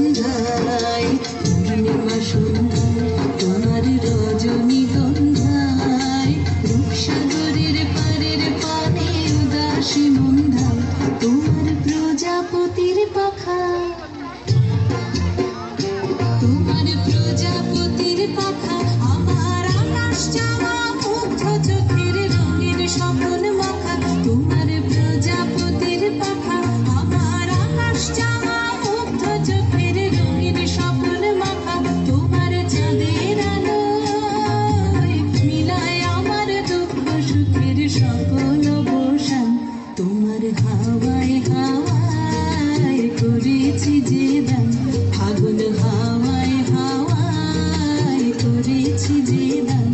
সন্ধ্যায়, পূর্ণিমা সন্ধ্যায়, তোমার রজনীগন্ধায়, রূপসাগরের পারের পানে উদাসী মন্ধায়, তোমার প্রজাপতির পাখা, তোমার প্রজাপতির পাখা, আমার আকাশ চাওয়া মুগ্ধ চোখের রঙের স্বপন মাখা, তোমার প্রজাপতির পাখা, আমার আকাশ চাওয়া মুগ্ধ চোখের রঙের স্বপন মাখা, তোমার চাঁদের আলোয় মিলায় আমার দুঃখ সুখের সকল অবসান, তোমার হাওয়ায় হাওয়ায় করেছি যে দান, ফাগুন হাওয়ায় হাওয়ায় করেছি যে দান।